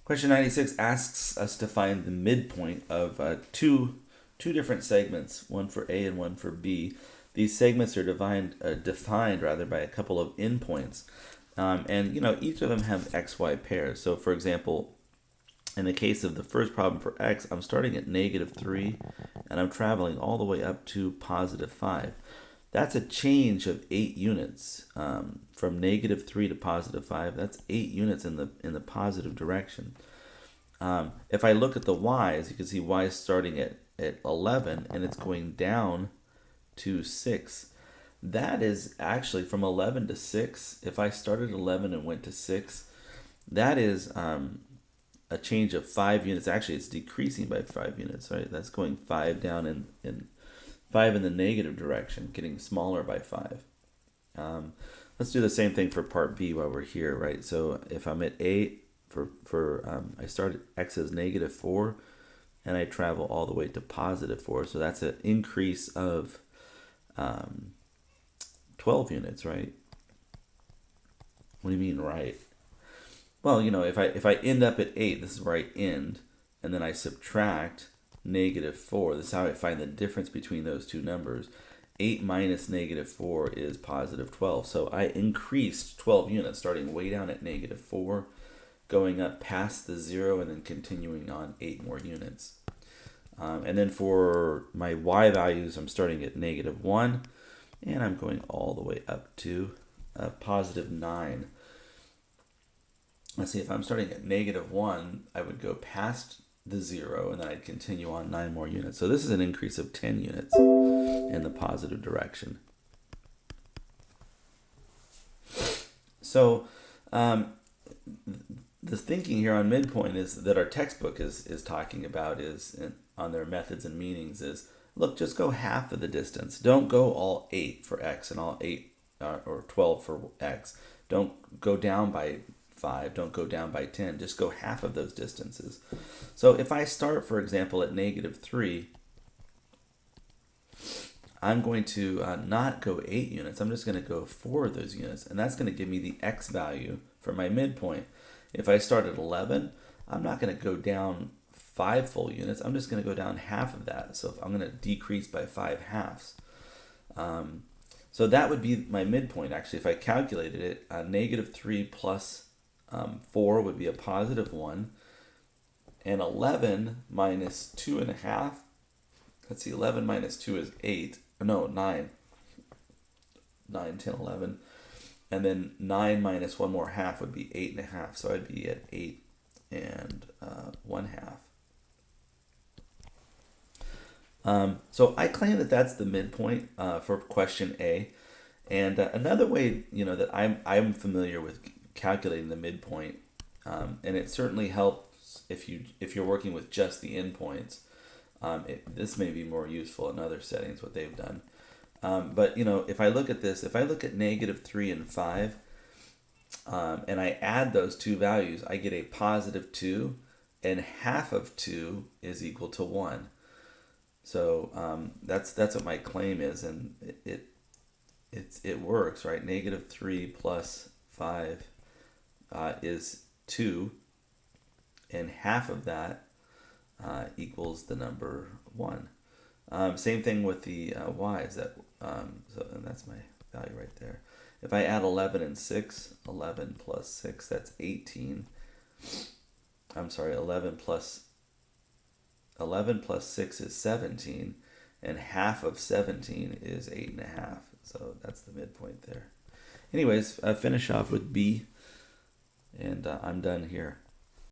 Question 96 asks us to find the midpoint of two different segments, one for A and one for B. These segments are defined rather by a couple of endpoints, and each of them have XY pairs. So, for example, in the case of the first problem for X, I'm starting at -3, and I'm traveling all the way up to +5. That's a change of 8 units from -3 to +5. That's 8 units in the positive direction. If I look at the y's, you can see y is starting at 11 and it's going down to 6. That is actually from 11 to 6. If I started 11 and went to 6, that is a change of 5 units. Actually, it's decreasing by 5 units, right? That's going 5 down in 5 in the negative direction, getting smaller by 5. Let's do the same thing for part B while we're here, right? So if I'm at 8, I start at X as -4, and I travel all the way to +4. So that's an increase of 12 units, right? What do you mean, right? Well, if I end up at 8, this is where I end, and then I subtract -4. This is how I find the difference between those two numbers. 8 minus -4 is +12. So I increased 12 units, starting way down at -4, going up past the 0, and then continuing on 8 more units. And then for my y values, I'm starting at -1, and I'm going all the way up to +9. Let's see, if I'm starting at -1, I would go past the 0, and then I'd continue on 9 more units. So this is an increase of 10 units in the positive direction. So the thinking here on midpoint is that our textbook is talking about on their methods and meanings is, look, just go half of the distance. Don't go all 8 for X and all 8 or 12 for X. Don't go down by 5. Don't go down by 10. Just go half of those distances. So if I start, for example, at -3, I'm going to not go 8 units. I'm just going to go 4 of those units, and that's going to give me the X value for my midpoint. If I start at 11, I'm not going to go down 5 full units. I'm just going to go down half of that. So I'm going to decrease by 5 halves. So that would be my midpoint. Actually, if I calculated it, -3 plus 4 would be a +1, and 11 minus 2.5. Let's see, 11 minus 2 is 8. No, 9. 9, 10, 11. And then 9 minus 1 more half would be 8.5. So I'd be at 8 and 1/2. So I claim that that's the midpoint for question A. And another way, that I'm familiar with calculating the midpoint, and it certainly helps if you're working with just the endpoints. This may be more useful in other settings, what they've done. But if I look at this, if I look at -3 and 5, and I add those two values, I get a +2, and half of 2 is equal to 1. So that's what my claim is, and it works, right? -3 plus 5 is 2, and half of that equals the number 1. Same thing with the y's. And that's my value right there. If I add 11 and 6, 11 plus 6, that's 18. I'm sorry, 11 plus 6 is 17, and half of 17 is 8.5. So that's the midpoint there. Anyways, I finish off with B, and I'm done here.